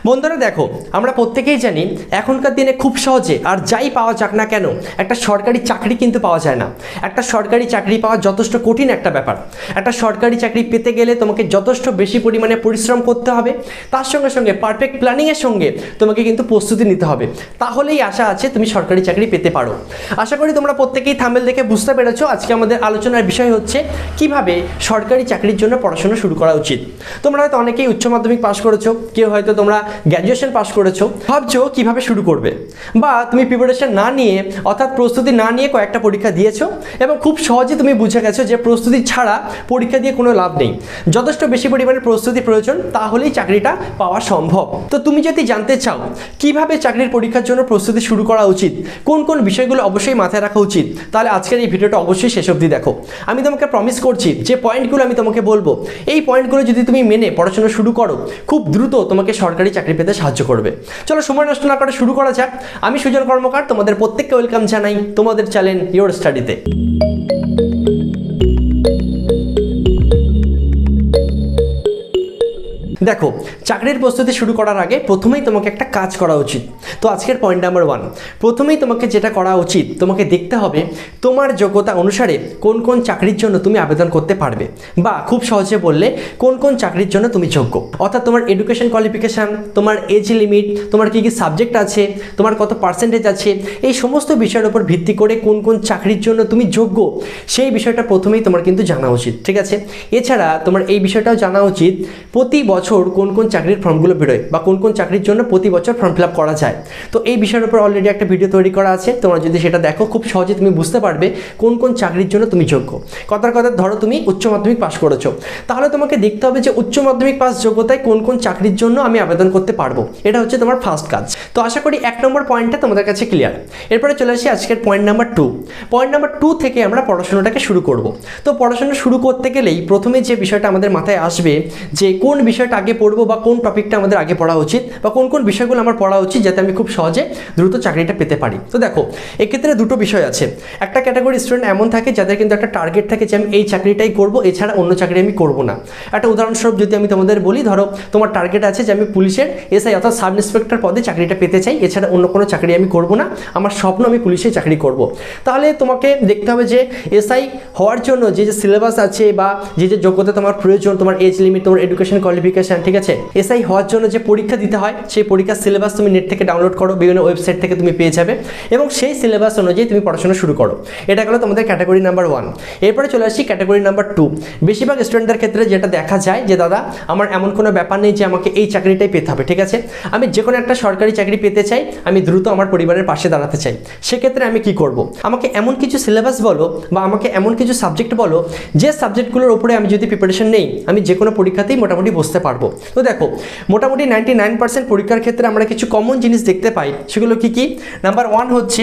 বন্ধুরা দেখো, আমরা প্রত্যেকেই জানি এখনকার দিনে খুব সহজে আর যাই পাওয়া যাক না কেন একটা সরকারি চাকরি কিন্তু পাওয়া যায় না। একটা সরকারি চাকরি পাওয়া যথেষ্ট কঠিন একটা ব্যাপার। একটা সরকারি চাকরি পেতে গেলে তোমাকে যথেষ্ট বেশি পরিমাণে পরিশ্রম করতে হবে, তার সঙ্গে সঙ্গে পারফেক্ট প্ল্যানিংয়ের সঙ্গে তোমাকে কিন্তু প্রস্তুতি নিতে হবে, তাহলেই আশা আছে তুমি সরকারি চাকরি পেতে পারো। আশা করি তোমরা প্রত্যেকেই থাম্বনেল দেখে বুঝতে পেরেছো আজকে আমাদের আলোচনার বিষয় হচ্ছে কিভাবে সরকারি চাকরির জন্য পড়াশোনা শুরু করা উচিত। তোমরা হয়তো অনেকেই উচ্চ মাধ্যমিক পাস করেছো, কেউ হয়তো তোমরা গ্র্যাজুয়েশন পাস করেছো, ভাবছো কিভাবে শুরু করবে, বা তুমি প্রিপারেশন না নিয়ে অর্থাৎ প্রস্তুতি না নিয়ে কয়েকটা পরীক্ষা দিয়েছো এবং খুব সহজে তুমি বুঝে গেছো যে প্রস্তুতি ছাড়া পরীক্ষা দিয়ে কোনো লাভ নেই, যথেষ্ট বেশি পরিমাণে প্রস্তুতি প্রয়োজন, তাহলেই চাকরিটা পাওয়া সম্ভব। তো তুমি যদি জানতে চাও কিভাবে চাকরির পরীক্ষার জন্য প্রস্তুতি শুরু করা উচিত, কোন কোন বিষয়গুলো অবশ্যই মাথায় রাখা উচিত, তাহলে আজকের এই ভিডিওটা অবশ্যই শেষ অবধি দেখো। আমি তোমাকে প্রমিস করছি যে পয়েন্টগুলো আমি তোমাকে বলবো, এই পয়েন্টগুলো যদি তুমি মেনে পড়াশোনা শুরু করো খুব দ্রুত তোমাকে সরকারি চাকরি পেতে সাহায্য করবে। চলো সময় নষ্ট না করে শুরু করা যাক। আমি সুজন কর্মকার, তোমাদের প্রত্যেককে ওয়েলকাম জানাই তোমাদের চ্যানেল ইওর স্টাডিতে। দেখো, চাকরির প্রস্তুতি শুরু করার আগে প্রথমেই তোমাকে একটা কাজ করা উচিত। তো আজকের পয়েন্ট নাম্বার 1, প্রথমেই তোমাকে যেটা করা উচিত, তোমাকে দেখতে হবে তোমার যোগ্যতা অনুসারে কোন কোন চাকরির জন্য তুমি আবেদন করতে পারবে, বা খুব সহজে বললে কোন কোন চাকরির জন্য তুমি যোগ্য। অর্থাৎ তোমার এডুকেশন কোয়ালিফিকেশান, তোমার এজ লিমিট, তোমার কী কী সাবজেক্ট আছে, তোমার কত পার্সেন্টেজ আছে, এই সমস্ত বিষয়ের উপর ভিত্তি করে কোন কোন চাকরির জন্য তুমি যোগ্য, সেই বিষয়টা প্রথমেই তোমার কিন্তু জানা উচিত, ঠিক আছে। এছাড়া তোমার এই বিষয়টাও জানা উচিত প্রতি বছর কোন কোন চাকরির ফর্মগুলো বেরোয় বা কোন কোন চাকরির জন্য প্রতি বছর ফর্ম ফিল আপ করা যায়। তো এই বিষয়ের উপর অলরেডি একটা ভিডিও তৈরি করা আছে, তোমরা যদি সেটা দেখো খুব সহজে তুমি বুঝতে পারবে কোন কোন চাকরির জন্য তুমি যোগ্য। কথার কথা ধরো তুমি উচ্চ মাধ্যমিক পাস করেছো, তাহলে তোমাকে দেখতে হবে যে উচ্চ মাধ্যমিক পাস যোগ্যতায় কোন কোন চাকরির জন্য আমি আবেদন করতে পারবো, এটা হচ্ছে তোমার ফার্স্ট কাজ। তো আশা করি 1 নম্বর পয়েন্টটা তোমাদের কাছে ক্লিয়ার। এরপরে চলে আসি আজকের পয়েন্ট নাম্বার 2। পয়েন্ট নাম্বার 2 থেকে আমরা পড়াশোনাটাকে শুরু করব। তো পড়াশোনা শুরু করতে গেলেই প্রথমে যে বিষয়টা আমাদের মাথায় আসবে যে কোন বিষয়টা আগে পড়বো বা কোন টপিকটা আমাদের আগে পড়া উচিত বা কোন কোন বিষয়গুলো আমার পড়া উচিত যাতে আমি খুব সহজে দ্রুত চাকরিটা পেতে পারি। তো দেখো, এক্ষেত্রে দুটো বিষয় আছে। একটা ক্যাটাগরি স্টুডেন্ট এমন থাকে যাদের কিন্তু একটা টার্গেট থাকে যে আমি এই চাকরিটাই করব, এছাড়া অন্য চাকরি আমি করব না। একটা উদাহরণস্বরূপ যদি আমি তোমাদের বলি, ধরো তোমার টার্গেট আছে যে আমি পুলিশের এসআই অর্থাৎ সাব ইন্সপেক্টর পদে চাকরিটা পেতে চাই, এছাড়া অন্য কোনো চাকরি আমি করব না, আমার স্বপ্ন আমি পুলিশে চাকরি করব। তাহলে তোমাকে দেখতে হবে যে এসআই হওয়ার জন্য যে যে সিলেবাস আছে বা যে যে যোগ্যতা তোমার প্রয়োজন, তোমার এজ লিমিট, তোমার এডুকেশন কোয়ালিফিকেশান, ঠিক আছে, এসআই হওয়ার জন্য যে পরীক্ষা দিতে হয় সেই পরীক্ষার সিলেবাস তুমি নেট থেকে ডাউনলোড করো, বিভিন্ন ওয়েবসাইট থেকে তুমি পেয়ে যাবে এবং সেই সিলেবাস অনুযায়ী তুমি পড়াশোনা শুরু করো। এটা গেলো তোমাদের ক্যাটাগরি নাম্বার 1। এরপরে চলে আসি ক্যাটাগরি নাম্বার 2। বেশিরভাগ স্টুডেন্টদের ক্ষেত্রে যেটা দেখা যায় যে দাদা আমার এমন কোনো ব্যাপার নেই যে আমাকে এই চাকরিটাই পেতে হবে, ঠিক আছে, আমি যে কোনো একটা সরকারি চাকরি পেতে চাই, আমি দ্রুত আমার পরিবারের পাশে দাঁড়াতে চাই। সেক্ষেত্রে আমি কি করব? আমাকে এমন কিছু সিলেবাস বলো বা আমাকে এমন কিছু সাবজেক্ট বলো যে সাবজেক্টগুলোর উপরে আমি যদি প্রিপারেশন নেই আমি যে কোনো পরীক্ষাতেই মোটামুটি বসতে পারবো। তো দেখো, মোটামুটি 99% পরীক্ষার ক্ষেত্রে আমরা কিছু কমন জিনিস দেখতে পাই। সেগুলো কি কি? নাম্বার 1 হচ্ছে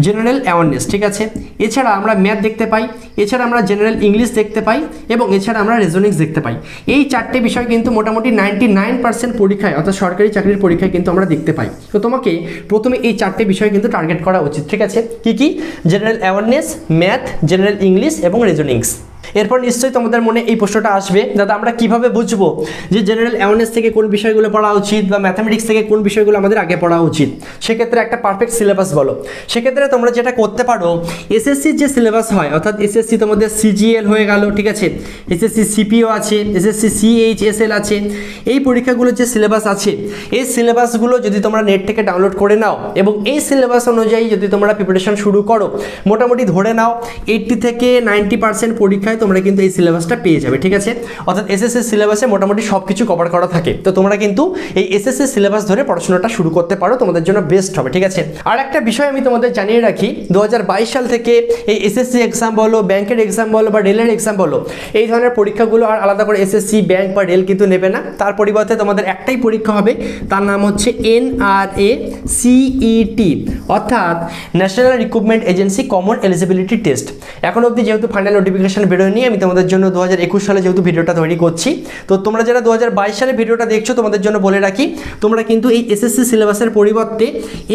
জেনারেল অ্যাওয়ারনেস, ঠিক আছে, এছাড়া আমরা ম্যাথ দেখতে পাই, এছাড়া আমরা জেনারেল ইংলিশ দেখতে পাই এবং এছাড়া আমরা রিজনিংস দেখতে পাই। এই 4টে বিষয় কিন্তু মোটামুটি 99% পরীক্ষায় অর্থাৎ সরকারি চাকরির পরীক্ষায় কিন্তু আমরা দেখতে পাই। তো তোমাকে প্রথমে এই 4টে বিষয় কিন্তু টার্গেট করা উচিত, ঠিক আছে। কি কি? General awareness, math, general English এবং রিজনিংস। এরপর নিশ্চয়ই তোমাদের মনে এই প্রশ্নটা আসবে, দাদা আমরা কিভাবে বুঝবো যে জেনারেল অ্যাওয়ারনেস থেকে কোন বিষয়গুলো পড়া উচিত বা ম্যাথামেটিক্স থেকে কোন বিষয়গুলো আমাদের আগে পড়া উচিত? সেক্ষেত্রে একটা পারফেক্ট সিলেবাস বলো। সেক্ষেত্রে তোমরা যেটা করতে পারো, এসএসসির যে সিলেবাস হয় অর্থাৎ এসএসসি তোমাদের সিজিএল হয়ে গেল, ঠিক আছে, এসএসসি সিপিও আছে, এসএসসি সিএইচএসএল আছে, এই পরীক্ষাগুলোর যে সিলেবাস আছে এই সিলেবাসগুলো যদি তোমরা নেট থেকে ডাউনলোড করে নাও এবং এই সিলেবাস অনুযায়ী যদি তোমরা প্রিপারেশন শুরু করো, মোটামুটি ধরে নাও 80 থেকে 90% পরীক্ষায় তোমরা কিন্তু এই সিলেবাসটা পেয়ে যাবে, ঠিক আছে। অর্থাৎ এসএসসি সিলেবাসে মোটামুটি সব কিছু কভার করা থাকে। তো তোমরা কিন্তু এই এসএসসি সিলেবাস ধরে পড়াশোনাটা শুরু করতে পারো, তোমাদের জন্য বেস্ট হবে, ঠিক আছে। আর একটা বিষয় আমি তোমাদের জানিয়ে রাখি, 2022 সাল থেকে এই এসএসসি এক্সাম বলো, ব্যাংকের এক্সাম বলো বা রেলের এক্সাম বলো, এই ধরনের পরীক্ষাগুলো আর আলাদা করে এসএসসি, ব্যাংক বা রেল কিন্তু নেবে না। তার পরিবর্তে তোমাদের একটাই পরীক্ষা হবে, তার নাম হচ্ছে NRACET অর্থাৎ national recruitment agency common eligibility test. এখন অবধি যেহেতু ফাইনাল নোটিফিকেশন বেরোয়নি, নিয়ে আমি তোমাদের জন্য 2021 সালে যেহেতু ভিডিওটা তৈরি করছি, তো তোমরা যারা 2022 সালে ভিডিওটা দেখছো তোমাদের জন্য বলে রাখি, তোমরা কিন্তু এই এসএসসি সিলেবাসের পরিবর্তে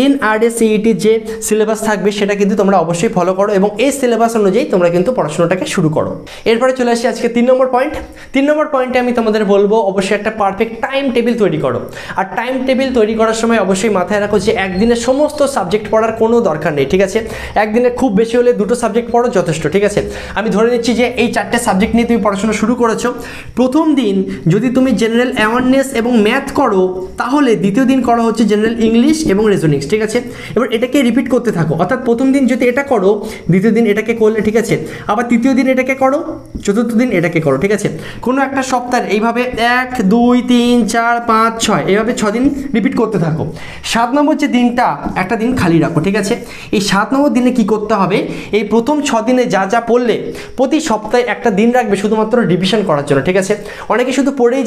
এনআরএস সিইটির যে সিলেবাস থাকবে সেটা কিন্তু তোমরা অবশ্যই ফলো করো এবং এই সিলেবাস অনুযায়ী তোমরা কিন্তু পড়াশোনাটাকে শুরু করো। এরপরে চলে আসি আজকে 3 নম্বর পয়েন্ট। 3 নম্বর পয়েন্টে আমি তোমাদের বলবো অবশ্যই একটা পারফেক্ট টাইম টেবিল তৈরি করো। আর টাইম টেবিল তৈরি করার সময় অবশ্যই মাথায় রাখো যে একদিনে সমস্ত সাবজেক্ট পড়ার কোনো দরকার নেই, ঠিক আছে? একদিনে খুব বেশি হলে 2টো সাবজেক্ট পড়ো যথেষ্ট, ঠিক আছে? আমি ধরে নিচ্ছি যে এই 4টে সাবজেক্ট নিয়ে তুমি পড়াশোনা শুরু করেছো। প্রথম দিন যদি তুমি জেনারেল অ্যাওয়ারনেস এবং ম্যাথ করো, তাহলে দ্বিতীয় দিন করা হচ্ছে জেনারেল ইংলিশ এবং রিজনিংস, ঠিক আছে? এবার এটাকে রিপিট করতে থাকো, অর্থাৎ প্রথম দিন যদি এটা করো, দ্বিতীয় দিন এটাকে করলে, ঠিক আছে? আবার তৃতীয় দিন এটাকে করো, চতুর্থ দিন এটাকে করো, ঠিক আছে? কোনো একটা সপ্তাহে এইভাবে 1 2 3 4 5 6 এইভাবে 6 দিন রিপিট করতে থাকো। 7 নম্বর যে দিনটা, একটা দিন খালি রাখো, ঠিক আছে? এই 7 নম্বর দিনে কি করতে হবে, এই প্রথম 6 দিনে যা যা পড়লে প্রতি সপ্তাহে একটা দিন রাখবে শুধুমাত্র রিভিশন করার জন্য, ঠিক আছে? অনেকে শুধু পড়েই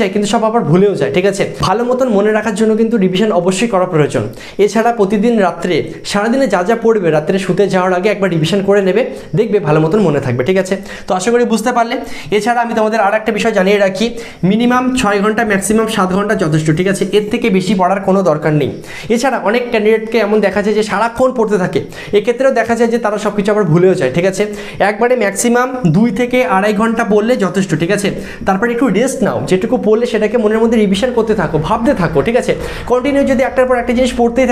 যায় কিন্তু সব আবার ভুলেও যায়, ঠিক আছে? ভালো মতন মনে রাখার জন্য কিন্তু রিভিশন অবশ্যই করা প্রয়োজন। এছাড়া প্রতিদিন রাত্রে সারাদিনে যা যা পড়বে রাত্রে শুতে যাওয়ার আগে একবার রিভিশন করে নেবে, দেখবে ভালো মতন মনে থাকবে, ঠিক আছে? তো আশা করি বুঝতে পারলে। এছাড়া আমি তোমাদের আর একটা বিষয় জানিয়ে রাখি, মিনিমাম 6 ঘন্টা ম্যাক্সিমাম 7 ঘন্টা যথেষ্ট, ঠিক আছে? এর থেকে বেশি পড়ার কোনো দরকার নেই। এছাড়া অনেক ক্যান্ডিডেটকে এমন দেখা যায় যে সারাক্ষণ পড়তে থাকে, এক্ষেত্রেও দেখা যায় যে তারা সব কিছু আবার ভুলেও যায়, ঠিক আছে? একবারে ম্যাক্সিমাম 2 থেকে 2.5 ঘন্টা পড়লে যথেষ্ট, ঠিক আছে? তারপরে একটু রেস্ট নাও, যেটুকু পড়লে সেটাকে মনের মধ্যে রিভিশন করতে থাকো, ভাবতে থাকো, ঠিক আছে? কন্টিনিউ যদি একটার পর একটা জিনিস পড়তেই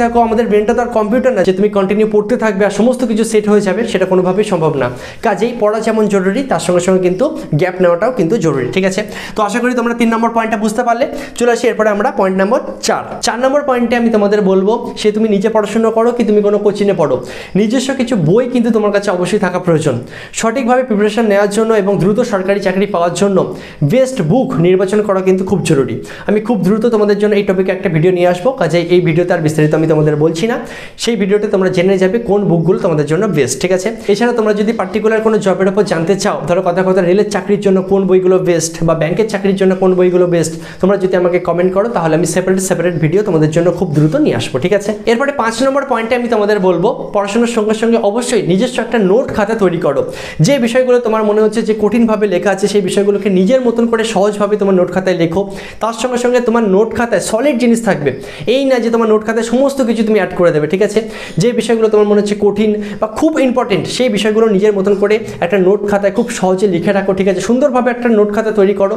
থাকো, আমাদের ব্রেনটা তো আর কম্পিউটার না যে তুমি কন্টিনিউ পড়তে থাকবে আর সমস্ত কিছু সেট হয়ে যাবে, সেটা কোনোভাবেই সম্ভব না। কাজেই পড়া যেমন জরুরি তার সঙ্গে সঙ্গে কিন্তু গ্যাপ নেওয়াটাও কিন্তু জরুরি, ঠিক আছে? তো আশা করি তোমরা 3 নম্বর পয়েন্টটা বুঝতে পারলে। চলে আসি এরপরে আমরা পয়েন্ট নাম্বার 4 নম্বর পয়েন্টে আমি তোমাদের বলবো, সে তুমি নিজে পড়াশোনা করো কি তুমি কোনো কোচিংয়ে পড়ো, নিজস্ব কিছু বই কিন্তু তোমার কাছে অবশ্যই থাকা প্রয়োজন। সঠিকভাবে প্রিপারেশন নেওয়ার জন্য এবং দ্রুত সরকারি চাকরি পাওয়ার জন্য বেস্ট বুক নির্বাচন করা কিন্তু খুব জরুরি। আমি খুব দ্রুত তোমাদের জন্য এই টপিকে একটা ভিডিও নিয়ে আসবো, কাজেই এই ভিডিওতে আর বিস্তারিত আমি তোমাদের বলছি না। সেই ভিডিওতে তোমরা জেনে যাবে কোন বুকগুলো তোমাদের জন্য বেস্ট, ঠিক আছে? এছাড়া তোমরা যদি পার্টিকুলার কোনো জবের উপর জানতে চাও, ধরো কথা রেলের চাকরির জন্য কোন বইগুলো বেস্ট বা ব্যাংকের চাকরির জন্য কোন বইগুলো বেস্ট, তোমরা যদি আমাকে কমেন্ট করো তাহলে আমি সেপারেট ভিডিও তোমাদের জন্য খুব দ্রুত নিয়ে আসবো, ঠিক আছে? এরপরে 5 নম্বর পয়েন্টে আমি তোমাদের বলবো, পড়াশোনার সঙ্গে সঙ্গে অবশ্যই নিজস্ব একটা নোট খাতা তৈরি করো। যে বিষয়গুলো তোমার মনে হচ্ছে যে কঠিনভাবে লেখা আছে, সেই বিষয়গুলোকে নিজের মতন করে সহজভাবে তোমার নোট খাতায় লেখো। তার সঙ্গে সঙ্গে তোমার নোট খাতায় সলিড জিনিস থাকবে, এই না যে তোমার নোট খাতায় সমস্ত কিছু তুমি অ্যাড করে দেবে, ঠিক আছে? যে বিষয়গুলো তোমার মনে হচ্ছে কঠিন বা খুব ইম্পর্টেন্ট, সেই বিষয়গুলো নিজের মতন করে একটা নোট খাতায় খুব সহজে লিখে রাখো, ঠিক আছে? সুন্দরভাবে একটা নোট খাতা তৈরি করো।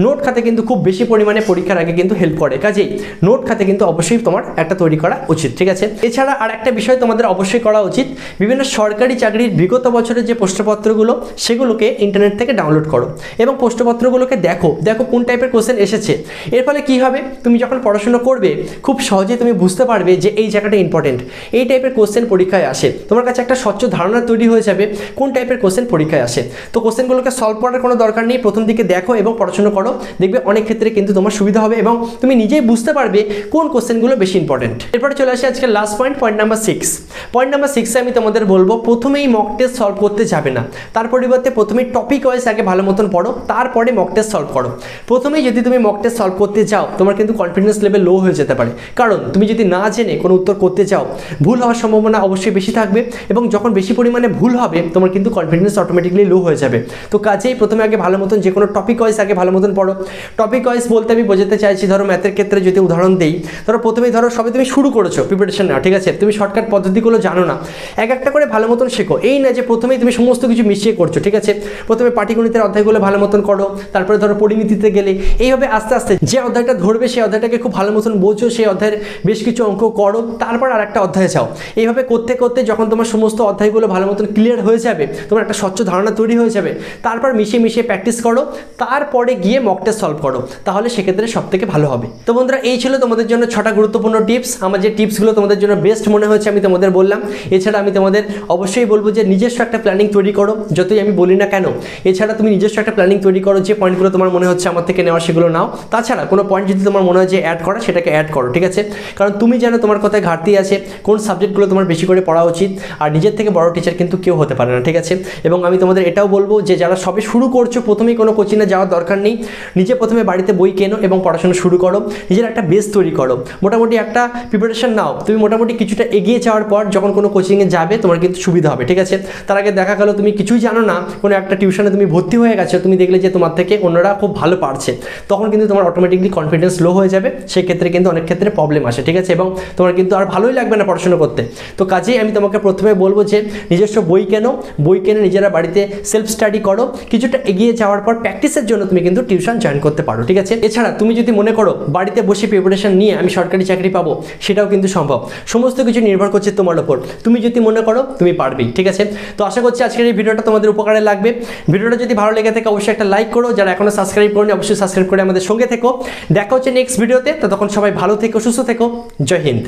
নোট খাতা কিন্তু খুব বেশি পরিমাণে পরীক্ষার আগে কিন্তু হেল্প করে, কাজেই নোট খাতা কিন্তু অবশ্যই তোমার একটা তৈরি করা উচিত, ঠিক আছে? এছাড়া আর একটা বিষয় তোমাদের অবশ্যই করা উচিত, বিভিন্ন সরকারি চাকরির বিগত বছরের যে প্রশ্নপত্রগুলো সেগুলোকে ইন্টারনেট থেকে ডাউনলোড করো এবং প্রশ্নপত্রগুলোকে দেখো কোন টাইপের কোশ্চেন এসেছে। এর ফলে কি হবে, তুমি যখন পড়াশোনা করবে খুব সহজেই তুমি বুঝতে পারবে যে এই জায়গাটা ইম্পর্টেন্ট, এই টাইপের কোশ্চেন পরীক্ষায় আসে। তোমার কাছে একটা স্বচ্ছ ধারণা তৈরি হয়ে যাবে কোন টাইপের কোশ্চেন পরীক্ষায় আসে। তো কোশ্চেনগুলোকে সলভ করার কোনো দরকার নেই, প্রথম দিকে দেখো এবং পড়াশোনা করো, দেখবে অনেক ক্ষেত্রে কিন্তু তোমার সুবিধা হবে এবং তুমি নিজেই বুঝতে পারবে কোন কোশ্চেনগুলো বেশি ইম্পর্টেন্ট। এরপরে চলে আসি আজকে last point number 6। Point number 6 আমি তোমাদের বলবো, প্রথমেই মক টেস্ট সলভ করতে যাবে না, তার পরিবর্তে প্রথমেই টপিক ওয়াইজ আগে ভালো মতন পড়ো, তারপরে মক টেস্ট সলভ করো। প্রথমেই যদি তুমি মক টেস্ট সলভ করতে যাও, তোমার কিন্তু কনফিডেন্স লেভেল লো হয়ে যেতে পারে, কারণ তুমি যদি না জেনে কোনো উত্তর করতে যাও, ভুল হওয়ার সম্ভাবনা অবশ্যই বেশি থাকবে এবং যখন বেশি পরিমাণে ভুল হবে তোমার কিন্তু কনফিডেন্স অটোমেটিকলি লো হয়ে যাবে। তো কাজেই প্রথমে আগে ভালো মতন যে কোনো টপিক ওয়াইজ আগে ভালো মতন পড়ো। টপিক ওয়াইজ বলতে আমি বোঝাতে চাইছি, ধরো ম্যাথের ক্ষেত্রে যদি উদাহরণ দেই, ধরো প্রথমেই ধরো সবে তুমি শুরু করেছো প্রিপারেশন নেওয়া, ঠিক আছে? তুমি শর্টকাট পদ্ধতিগুলো জানো না, একটা করে ভালো মতন শেখো, এই না যে প্রথমেই তুমি সমস্ত কিছু মিশিয়ে করছো, ঠিক আছে? প্রথমে পাটিগণিতের অধ্যায়গুলো ভালো মতন করো, তারপরে ধরো পরিমিতিতে গেলে এইভাবে আস্তে আস্তে যে অধ্যায়টা ধরবে সেই অধ্যায়টাকে খুব ভালো মতন বোঝো, সেই অধ্যায়ের বেশ কিছু অঙ্ক করো, তারপর আর একটা অধ্যায়ে যাও। এইভাবে করতে করতে যখন তোমার সমস্ত অধ্যায়গুলো ভালো মতন ক্লিয়ার হয়ে যাবে, তোমার একটা স্বচ্ছ ধারণা তৈরি হয়ে যাবে, তারপর মিশিয়ে প্র্যাকটিস করো, তারপরে গিয়ে মক টেস্ট সলভ করো, তাহলে সেক্ষেত্রে সব থেকে ভালো হবে। তো বন্ধুরা, এই ছিল তোমাদের জন্য 6টা গুরুত্বপূর্ণ টিপস। আমার যে টিপসগুলো তোমাদের জন্য বেস্ট মনে হয়েছে আমি তোমাদের বললাম। এছাড়া আমি তোমাদের অবশ্যই বলবো যে নিজস্ব একটা প্ল্যানিং তৈরি করো, যতই আমি বলি না কেন। এছাড়া তুমি নিজস্ব একটা প্ল্যানিং তৈরি করো, যে পয়েন্টগুলো তোমার মনে হচ্ছে আমার থেকে নেওয়া সেগুলো নাও। তাছাড়া কোনো পয়েন্ট যদি তোমার মনে হয় যে অ্যাড করা, সেটাকে অ্যাড করো, ঠিক আছে? কারণ তুমি জানো তোমার কোথায় ঘাটতি আছে, কোন সাবজেক্টগুলো তোমার বেশি করে পড়া উচিত। আর নিজের থেকে বড় টিচার কিন্তু কেউ হতে পারে না, ঠিক আছে? এবং আমি তোমাদের এটাও বলবো যে যারা সবে শুরু করছো, প্রথমেই কোনো কোচিংয়ে যাওয়ার দরকার নেই, নিজে প্রথমে বাড়িতে বই কেনো এবং পড়াশোনা শুরু করো, নিজের একটা বেস তৈরি করো, মোটামুটি একটা প্রিপারেশন নাও। তুমি মোটামুটি কিছুটা এগিয়ে যাওয়ার পর যখন কোনো কোচিংয়ে যাবে তোমার কিন্তু সুবিধা হবে, ঠিক আছে? তার আগে দেখা গেলো তুমি কিছুই জানো না কোনো একটা টিউশনে তুমি ভর্তি হয়ে গেছো, তুমি দেখলে যে তোমার থেকে অন্যরা খুব ভালো পারছে, তখন কিন্তু তোমার অটোমেটিকলি কনফিডেন্স লো হয়ে যাবে, সেক্ষেত্রে কিন্তু অনেক ক্ষেত্রে প্রবলেম আসে, ঠিক আছে, এবং তোমার কিন্তু আর ভালোই লাগবে না পড়াশোনা করতে। তো কাজেই আমি তোমাকে প্রথমে বলবো যে নিজস্ব বই কেনো, বই কিনে নিজেরা বাড়িতে সেলফ স্টাডি করো, কিছুটা এগিয়ে যাওয়ার পর প্র্যাকটিসের জন্য তুমি কিন্তু টিউশন জয়েন করতে পারো, ঠিক আছে। এছাড়া তুমি যদি মনে করো বাড়িতে বসে প্রিপারেশন নিয়ে আমি সরকারি চাকরি পাবো, সেটাও কিন্তু সম্ভব। সমস্ত কিছু নির্ভর করছে তোমার ওপর, তুমি যদি মনে করো তুমি পারবেই, ঠিক আছে। তো আশা করছি আজকের এই ভিডিওটা তোমাদের উপকারে লাগবে। ভিডিওটা যদি ভালো লেগে থাকে অবশ্যই একটা লাইক করো, যারা এখনো সাবস্ক্রাইব করোনি অবশ্যই সাবস্ক্রাইব করে আমাদের সঙ্গে থেকো। দেখা হচ্ছে নেক্সট ভিডিওতে, ততক্ষণ সবাই ভালো থেকো, সুস্থ থেকো, জয় হিন্দ।